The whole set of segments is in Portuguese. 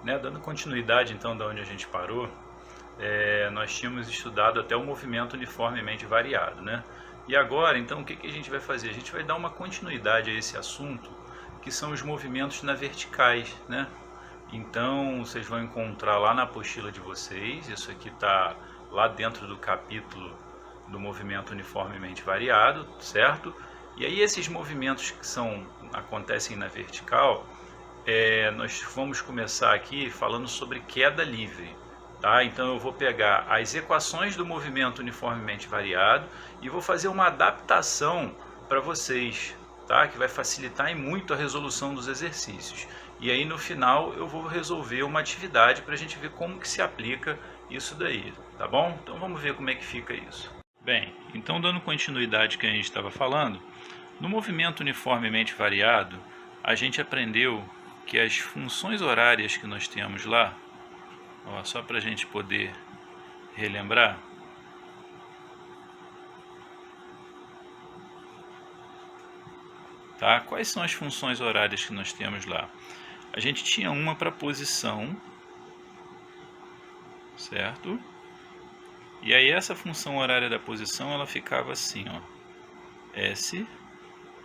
Né, dando continuidade então da onde a gente parou, nós tínhamos estudado até o movimento uniformemente variado, né? E agora, então, o que a gente vai fazer? A gente vai dar uma continuidade a esse assunto, que são os movimentos na verticais, né? Então, vocês vão encontrar lá na apostila de vocês, isso aqui está lá dentro do capítulo do movimento uniformemente variado, certo? E aí esses movimentos que acontecem na vertical, nós vamos começar aqui falando sobre queda livre. Tá? Então eu vou pegar as equações do movimento uniformemente variado e vou fazer uma adaptação para vocês, tá? Que vai facilitar muito a resolução dos exercícios. E aí no final eu vou resolver uma atividade para a gente ver como que se aplica isso daí, tá bom? Então vamos ver como é que fica isso. Bem, então dando continuidade que a gente estava falando, no movimento uniformemente variado, a gente aprendeu que as funções horárias que nós temos lá, ó, só para a gente poder relembrar, tá? Quais são as funções horárias que nós temos lá? A gente tinha uma para posição, certo? E aí essa função horária da posição, ela ficava assim, ó, S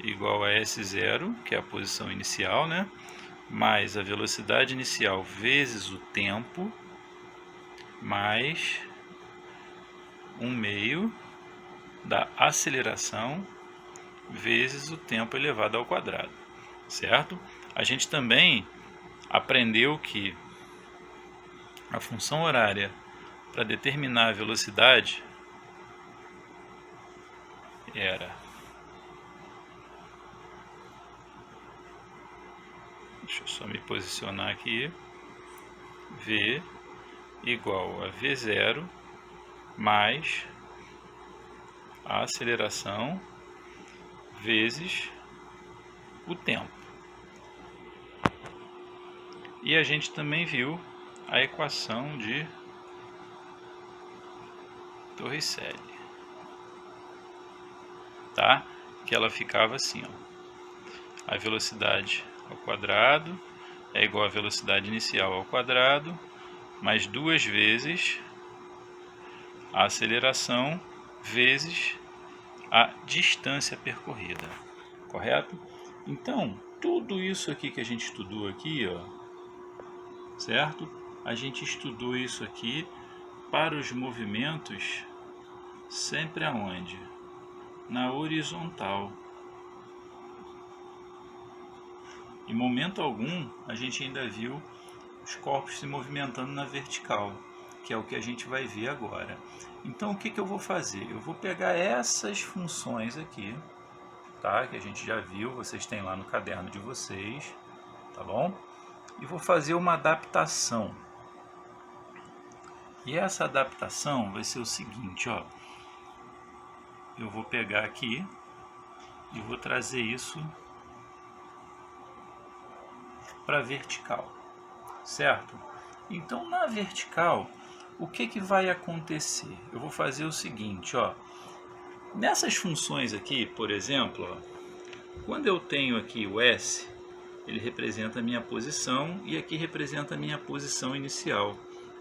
igual a S0, que é a posição inicial, né? Mais a velocidade inicial vezes o tempo, mais 1/2 da aceleração vezes o tempo elevado ao quadrado, certo? A gente também aprendeu que a função horária para determinar a velocidade era, deixa eu só me posicionar aqui, V igual a V0 mais a aceleração vezes o tempo. E a gente também viu a equação de Torricelli, tá? Que ela ficava assim, ó. A velocidade ao quadrado é igual à velocidade inicial ao quadrado, mais 2 vezes a aceleração vezes a distância percorrida, correto? Então, tudo isso aqui que a gente estudou aqui, ó, certo? A gente estudou isso aqui para os movimentos sempre aonde? Na horizontal. Em momento algum, a gente ainda viu os corpos se movimentando na vertical, que é o que a gente vai ver agora. Então, o que eu vou fazer? Eu vou pegar essas funções aqui, tá? Que a gente já viu, vocês têm lá no caderno de vocês, tá bom? E vou fazer uma adaptação. E essa adaptação vai ser o seguinte, ó. Eu vou pegar aqui e vou trazer isso para vertical, certo? Então, na vertical, o que vai acontecer? Eu vou fazer o seguinte, ó. Nessas funções aqui, por exemplo, ó, quando eu tenho aqui o S, ele representa a minha posição e aqui representa a minha posição inicial.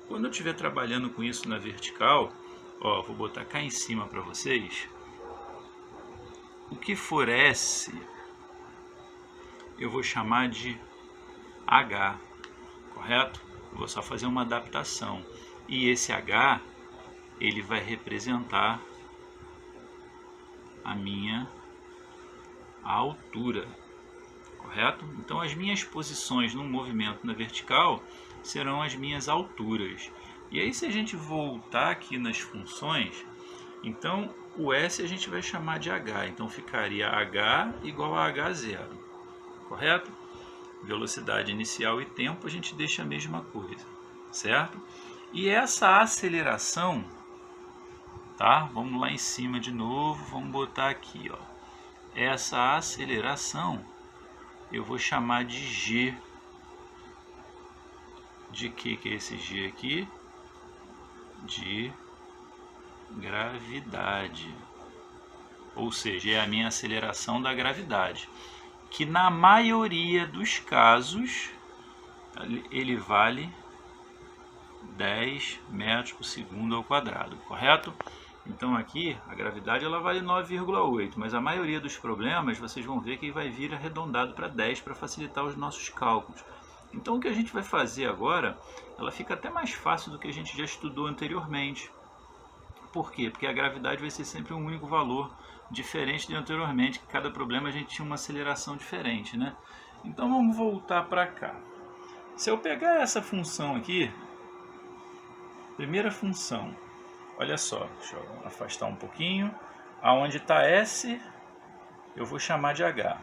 Quando eu estiver trabalhando com isso na vertical, ó, vou botar cá em cima para vocês. O que for S, eu vou chamar de H, correto? Eu vou só fazer uma adaptação. E esse H, ele vai representar a minha altura, correto? Então as minhas posições no movimento na vertical serão as minhas alturas. E aí se a gente voltar aqui nas funções, então o S a gente vai chamar de H, então ficaria H igual a H0, correto? Velocidade inicial e tempo a gente deixa a mesma coisa, certo? E essa aceleração, tá? Vamos lá em cima de novo, vamos botar aqui, ó. Essa aceleração eu vou chamar de G. De que é esse G aqui? De gravidade. Ou seja, é a minha aceleração da gravidade, que na maioria dos casos ele vale 10 metros por segundo ao quadrado, correto? Então aqui a gravidade ela vale 9,8, mas a maioria dos problemas vocês vão ver que vai vir arredondado para 10 para facilitar os nossos cálculos. Então o que a gente vai fazer agora, ela fica até mais fácil do que a gente já estudou anteriormente. Por quê? Porque a gravidade vai ser sempre um único valor, diferente de anteriormente, que cada problema a gente tinha uma aceleração diferente, né? Então vamos voltar para cá. Se eu pegar essa função aqui, primeira função, olha só, deixa eu afastar um pouquinho, aonde está S eu vou chamar de H,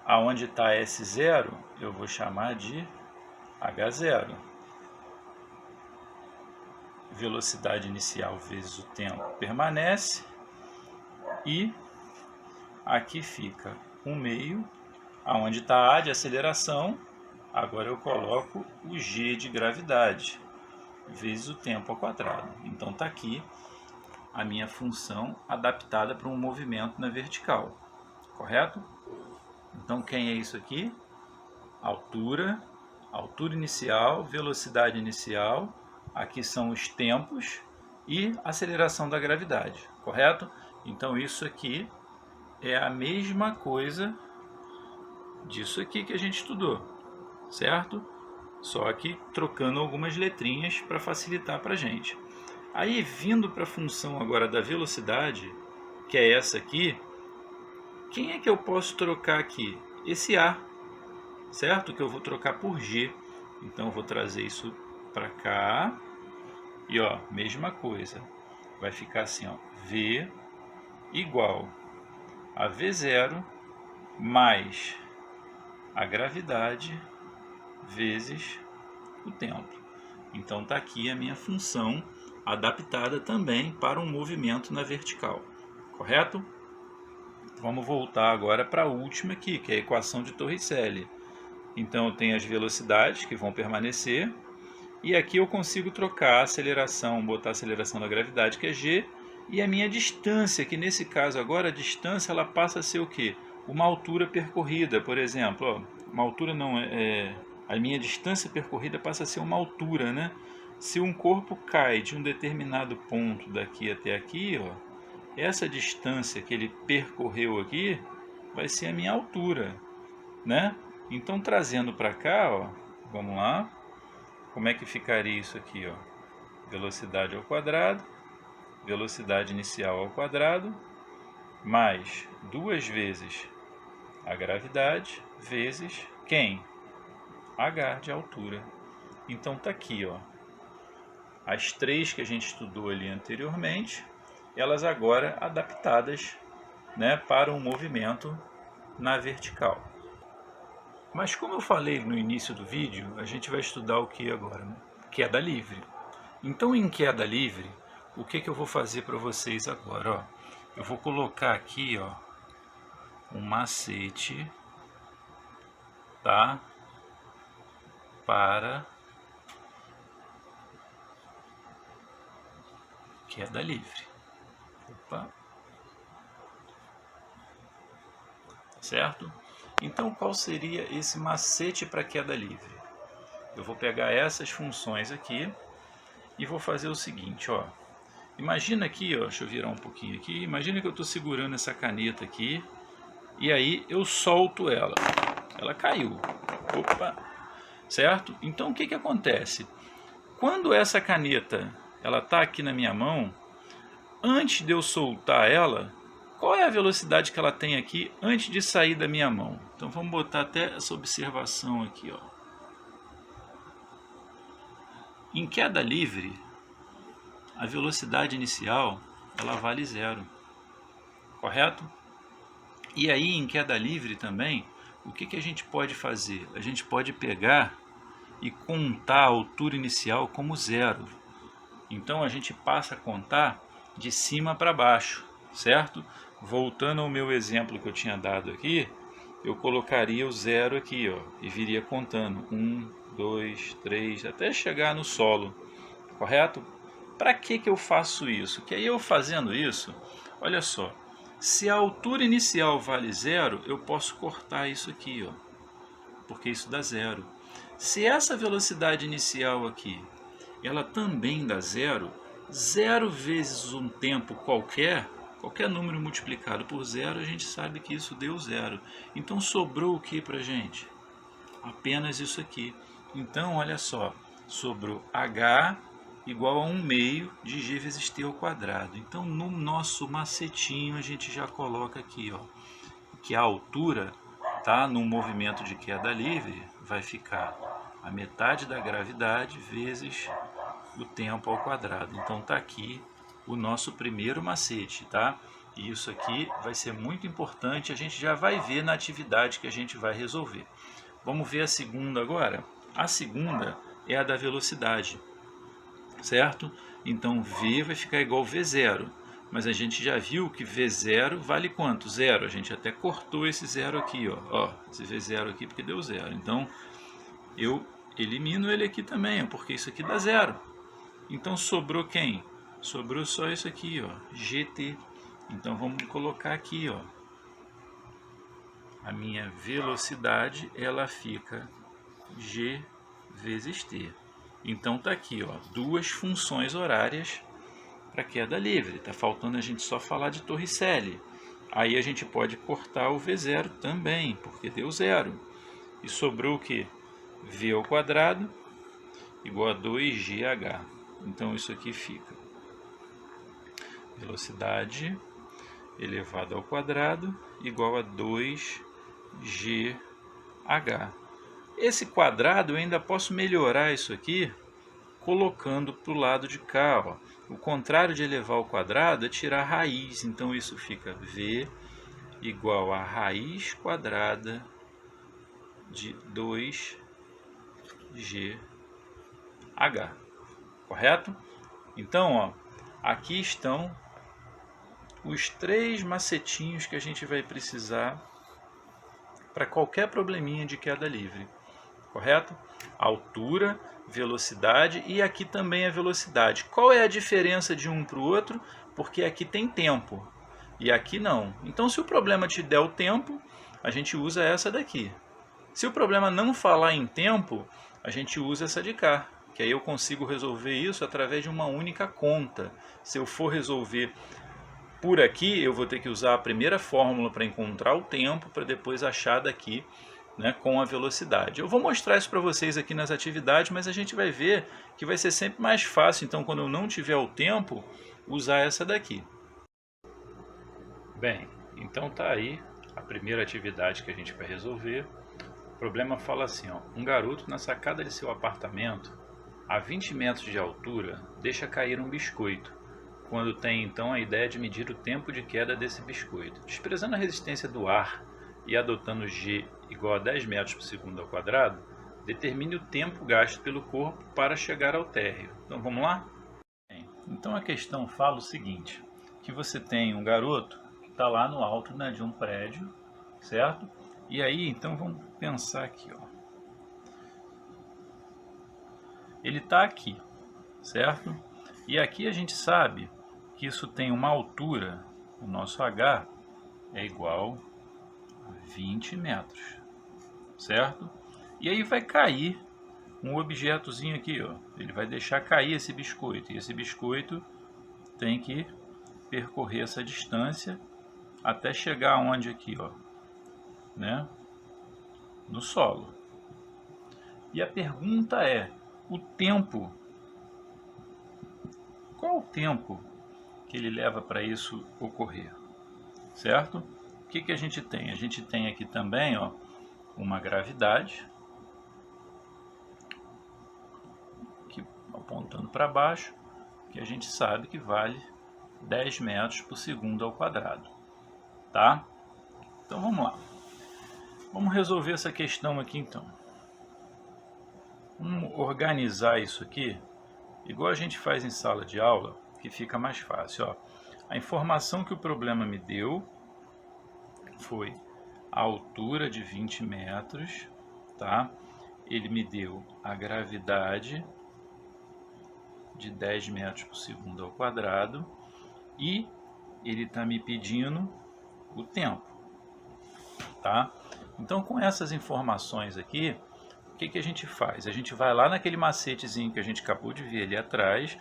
aonde está S0 eu vou chamar de H0. Velocidade inicial vezes o tempo permanece, e aqui fica um meio, aonde está A de aceleração, agora eu coloco o G de gravidade, vezes o tempo ao quadrado. Então está aqui a minha função adaptada para um movimento na vertical, correto? Então quem é isso aqui? Altura inicial, velocidade inicial, aqui são os tempos e aceleração da gravidade, correto? Então isso aqui é a mesma coisa disso aqui que a gente estudou, certo? Só que trocando algumas letrinhas para facilitar para a gente. Aí vindo para a função agora da velocidade, que é essa aqui, quem é que eu posso trocar aqui? Esse A, certo? Que eu vou trocar por G. Então eu vou trazer isso para cá e ó, mesma coisa. Vai ficar assim, ó, V igual a V0 mais a gravidade vezes o tempo. Então está aqui a minha função adaptada também para um movimento na vertical, correto? Vamos voltar agora para a última aqui, que é a equação de Torricelli. Então eu tenho as velocidades que vão permanecer, e aqui eu consigo trocar a aceleração, botar a aceleração da gravidade, que é G, e a minha distância, que nesse caso agora a distância ela passa a ser o quê? Uma altura percorrida, por exemplo, ó, uma altura não a minha distância percorrida passa a ser uma altura, né? Se um corpo cai de um determinado ponto daqui até aqui, ó, essa distância que ele percorreu aqui vai ser a minha altura, né? Então trazendo para cá, ó, vamos lá, como é que ficaria isso aqui, ó? Velocidade ao quadrado, velocidade inicial ao quadrado, mais 2 vezes a gravidade, vezes quem? H de altura. Então tá aqui, ó, as três que a gente estudou ali anteriormente, elas agora adaptadas, né, para um movimento na vertical. Mas como eu falei no início do vídeo, a gente vai estudar o que agora? Queda livre. Então em queda livre, o que eu vou fazer para vocês agora? Ó? Eu vou colocar aqui, ó, um macete, tá? Para queda livre. Opa. Certo? Então qual seria esse macete para queda livre? Eu vou pegar essas funções aqui e vou fazer o seguinte, ó. Imagina aqui, ó, deixa eu virar um pouquinho aqui. Imagina que eu estou segurando essa caneta aqui e aí eu solto ela. Ela caiu. Opa! Certo? Então o que que acontece? Quando essa caneta ela está aqui na minha mão, antes de eu soltar ela, qual é a velocidade que ela tem aqui antes de sair da minha mão? Então vamos botar até essa observação aqui, ó. Em queda livre, a velocidade inicial ela vale 0, correto? E aí em queda livre também, o que que a gente pode fazer? A gente pode pegar e contar a altura inicial como 0. Então a gente passa a contar de cima para baixo, certo? Voltando ao meu exemplo que eu tinha dado aqui, eu colocaria o 0 aqui, ó, e viria contando 1, 2, 3, até chegar no solo, correto? Para que eu faço isso? Que aí eu fazendo isso, olha só, se a altura inicial vale 0, eu posso cortar isso aqui, ó, porque isso dá 0. Se essa velocidade inicial aqui, ela também dá zero, zero vezes um tempo qualquer número multiplicado por zero, a gente sabe que isso deu zero. Então sobrou o que para a gente? Apenas isso aqui. Então, olha só, sobrou h igual a 1/2 de g vezes t ao quadrado. Então, no nosso macetinho, a gente já coloca aqui, ó, que a altura, tá, no movimento de queda livre, vai ficar a metade da gravidade vezes o tempo ao quadrado. Então, tá aqui o nosso primeiro macete, tá? E isso aqui vai ser muito importante, a gente já vai ver na atividade que a gente vai resolver. Vamos ver a segunda agora? A segunda é a da velocidade, certo? Então V vai ficar igual a V0, mas a gente já viu que V0 vale quanto? Zero. A gente até cortou esse zero aqui, ó, esse V0 aqui porque deu zero. Então eu elimino ele aqui também, porque isso aqui dá zero. Então sobrou quem? Sobrou só isso aqui, ó, GT. Então vamos colocar aqui, ó, a minha velocidade, ela fica G vezes T. Então tá aqui, ó, duas funções horárias para queda livre. Tá faltando a gente só falar de Torricelli. Aí a gente pode cortar o V0 também, porque deu zero. E sobrou o que? V ao quadrado igual a 2GH. Então isso aqui fica velocidade elevado ao quadrado igual a 2GH. Esse quadrado eu ainda posso melhorar isso aqui colocando para o lado de cá, ó. O contrário de elevar ao quadrado é tirar a raiz. Então isso fica V igual a raiz quadrada de 2GH. Correto? Então, ó, aqui estão os 3 macetinhos que a gente vai precisar para qualquer probleminha de queda livre. Correto? Altura, velocidade e aqui também a velocidade. Qual é a diferença de um para o outro? Porque aqui tem tempo e aqui não. Então, se o problema te der o tempo, a gente usa essa daqui. Se o problema não falar em tempo, a gente usa essa de cá, que aí eu consigo resolver isso através de uma única conta. Se eu for resolver por aqui, eu vou ter que usar a primeira fórmula para encontrar o tempo, para depois achar daqui, né, com a velocidade. Eu vou mostrar isso para vocês aqui nas atividades, mas a gente vai ver que vai ser sempre mais fácil, então, quando eu não tiver o tempo, usar essa daqui. Bem, então tá aí a primeira atividade que a gente vai resolver. O problema fala assim, ó, um garoto na sacada de seu apartamento, a 20 metros de altura, deixa cair um biscoito, quando tem então a ideia de medir o tempo de queda desse biscoito. Desprezando a resistência do ar e adotando G igual a 10 metros por segundo ao quadrado, determine o tempo gasto pelo corpo para chegar ao térreo. Então vamos lá? Bem, então a questão fala o seguinte, que você tem um garoto que está lá no alto, né, de um prédio, certo? E aí, então vamos pensar aqui, ó. Ele está aqui, certo? E aqui a gente sabe que isso tem uma altura, o nosso H é igual a 20 metros, certo? E aí vai cair um objetozinho aqui, ó. Ele vai deixar cair esse biscoito, e esse biscoito tem que percorrer essa distância até chegar onde aqui, ó, né? No solo. E a pergunta é, o tempo, qual o tempo que ele leva para isso ocorrer, certo? O que que a gente tem? A gente tem aqui também, ó, uma gravidade, que, apontando para baixo, que a gente sabe que vale 10 metros por segundo ao quadrado, tá? Então vamos lá. Vamos resolver essa questão aqui então. Vamos organizar isso aqui, igual a gente faz em sala de aula, que fica mais fácil, ó. A informação que o problema me deu foi a altura de 20 metros, tá? Ele me deu a gravidade de 10 metros por segundo ao quadrado e ele está me pedindo o tempo, tá? Então, com essas informações aqui, o que a gente faz? A gente vai lá naquele macetezinho que a gente acabou de ver ali atrás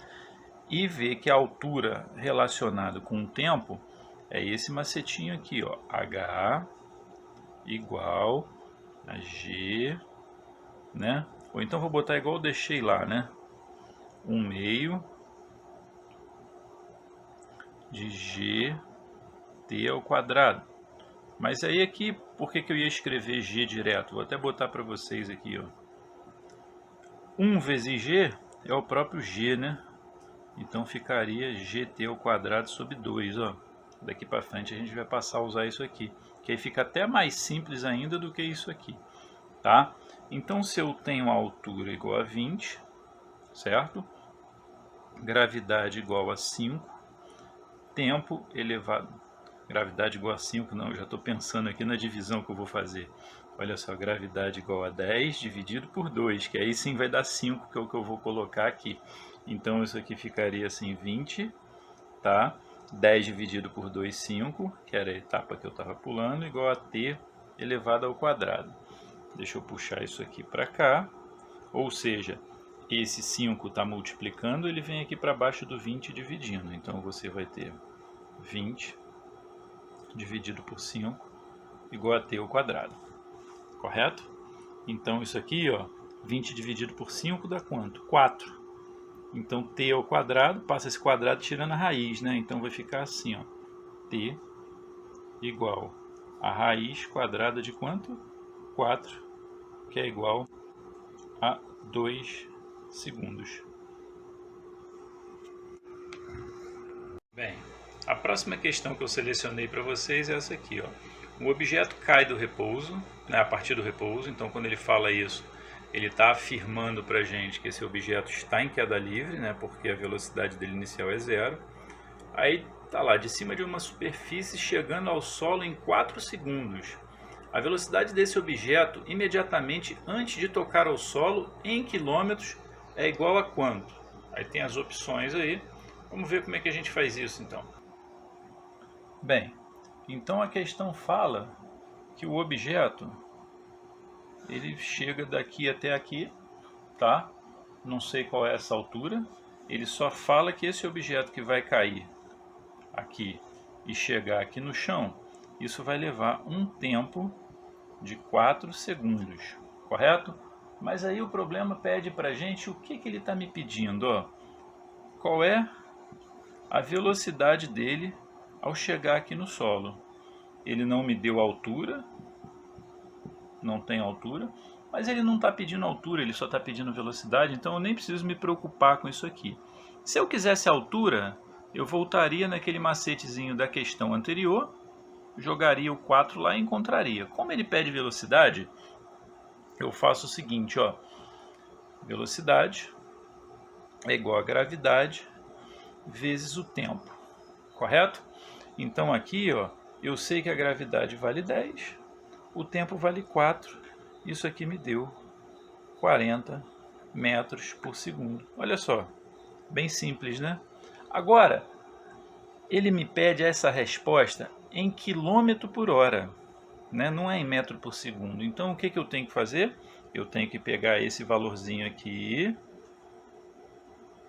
e vê que a altura relacionada com o tempo é esse macetinho aqui, ó, H igual a G, né? Ou então vou botar igual eu deixei lá, né? 1/2 de GT ao quadrado. Mas aí aqui, por que eu ia escrever G direto? Vou até botar para vocês aqui, ó. 1 vezes G é o próprio G, né? Então ficaria GT ao quadrado sobre 2, ó. Daqui para frente a gente vai passar a usar isso aqui, que aí fica até mais simples ainda do que isso aqui, tá? Então se eu tenho a altura igual a 20, certo? Gravidade igual a 5, tempo elevado... Gravidade igual a 5, não, eu já estou pensando aqui na divisão que eu vou fazer. Olha só, gravidade igual a 10 dividido por 2, que aí sim vai dar 5, que é o que eu vou colocar aqui. Então isso aqui ficaria assim, 20, tá? 10 dividido por 2, 5, que era a etapa que eu estava pulando, igual a t elevado ao quadrado. Deixa eu puxar isso aqui para cá, ou seja, esse 5 está multiplicando, ele vem aqui para baixo do 20 dividindo. Então você vai ter 20 dividido por 5 igual a t ao quadrado, correto? Então isso aqui, ó, 20 dividido por 5 dá quanto? 4. Então t ao quadrado, passa esse quadrado tirando a raiz, né? Então vai ficar assim, ó, t igual a raiz quadrada de quanto? 4, que é igual a 2 segundos. Bem, a próxima questão que eu selecionei para vocês é essa aqui, ó. O objeto cai do repouso, né, a partir do repouso, então quando ele fala isso, ele está afirmando para a gente que esse objeto está em queda livre, né, porque a velocidade dele inicial é 0. Aí está lá, de cima de uma superfície chegando ao solo em 4 segundos. A velocidade desse objeto imediatamente antes de tocar ao solo em quilômetros é igual a quanto? Aí tem as opções aí. Vamos ver como é que a gente faz isso então. Bem, então a questão fala que o objeto ele chega daqui até aqui, tá? Não sei qual é essa altura. Ele só fala que esse objeto que vai cair aqui e chegar aqui no chão, isso vai levar um tempo de 4 segundos, correto? Mas aí o problema pede pra gente o que ele está me pedindo, ó. Qual é a velocidade dele ao chegar aqui no solo? Ele não me deu altura, não tem altura, mas ele não está pedindo altura, ele só está pedindo velocidade, então eu nem preciso me preocupar com isso aqui. Se eu quisesse altura, eu voltaria naquele macetezinho da questão anterior, jogaria o 4 lá e encontraria. Como ele pede velocidade, eu faço o seguinte, ó, velocidade é igual a gravidade vezes o tempo, correto? Então aqui, ó, eu sei que a gravidade vale 10, o tempo vale 4, isso aqui me deu 40 metros por segundo. Olha só, bem simples, né? Agora, ele me pede essa resposta em quilômetro por hora, né? Não é em metro por segundo. Então o que eu tenho que fazer? Eu tenho que pegar esse valorzinho aqui,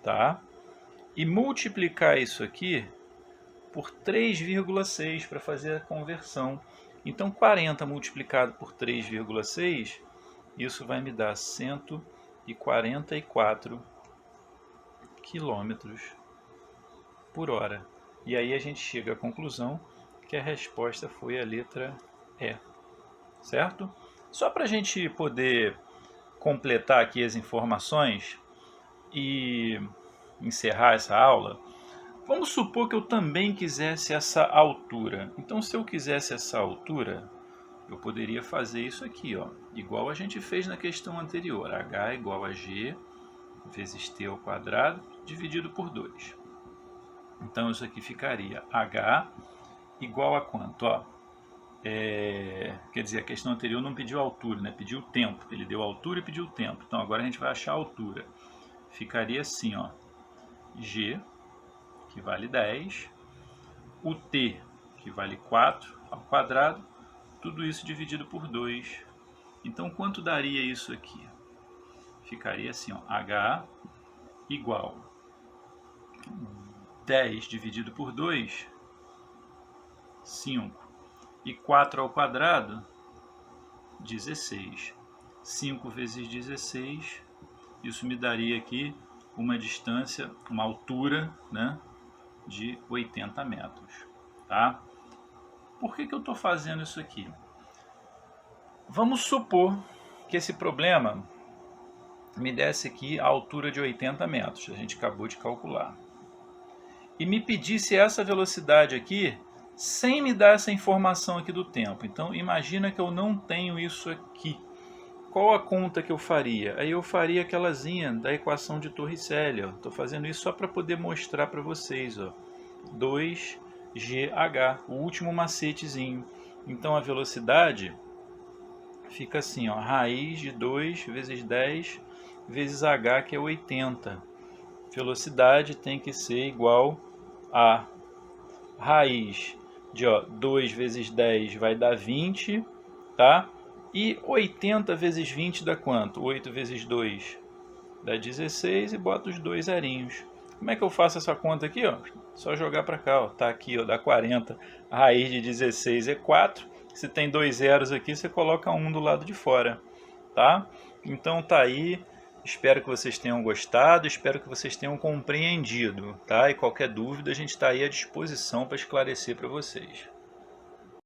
tá? E multiplicar isso aqui por 3,6 para fazer a conversão. Então 40 multiplicado por 3,6, isso vai me dar 144 quilômetros por hora. E aí a gente chega à conclusão que a resposta foi a letra E, certo? Só para a gente poder completar aqui as informações e encerrar essa aula, vamos supor que eu também quisesse essa altura. Então, se eu quisesse essa altura, eu poderia fazer isso aqui, ó, igual a gente fez na questão anterior. H igual a G vezes t ao quadrado dividido por 2. Então, isso aqui ficaria H igual a quanto? Ó, quer dizer, a questão anterior não pediu altura, né? Pediu o tempo. Ele deu altura e pediu o tempo. Então, agora a gente vai achar a altura. Ficaria assim, ó, G, que vale 10, o t, que vale 4 ao quadrado, tudo isso dividido por 2. Então, quanto daria isso aqui? ficaria assim, ó, h igual 10 dividido por 2, 5. E 4 ao quadrado, 16. 5 vezes 16, isso me daria aqui uma distância, uma altura, né, de 80 metros. Tá? Por que eu estou fazendo isso aqui? Vamos supor que esse problema me desse aqui a altura de 80 metros, a gente acabou de calcular. E me pedisse essa velocidade aqui, sem me dar essa informação aqui do tempo. Então, imagina que eu não tenho isso aqui. Qual a conta que eu faria? Aí eu faria aquelazinha da equação de Torricelli. Estou fazendo isso só para poder mostrar para vocês. Ó. 2GH, o último macetezinho. Então, a velocidade fica assim, ó, raiz de 2 vezes 10 vezes h, que é 80. Velocidade tem que ser igual a raiz de 2 vezes 10 vai dar 20, tá? E 80 vezes 20 dá quanto? 8 vezes 2 dá 16 e bota os dois zerinhos. Como é que eu faço essa conta aqui? Ó? Só jogar para cá, ó. Tá aqui, ó, dá 40. A raiz de 16 é 4. Se tem dois zeros aqui, você coloca um do lado de fora, tá? Então tá aí. Espero que vocês tenham gostado, espero que vocês tenham compreendido, tá? E qualquer dúvida, a gente está aí à disposição para esclarecer para vocês.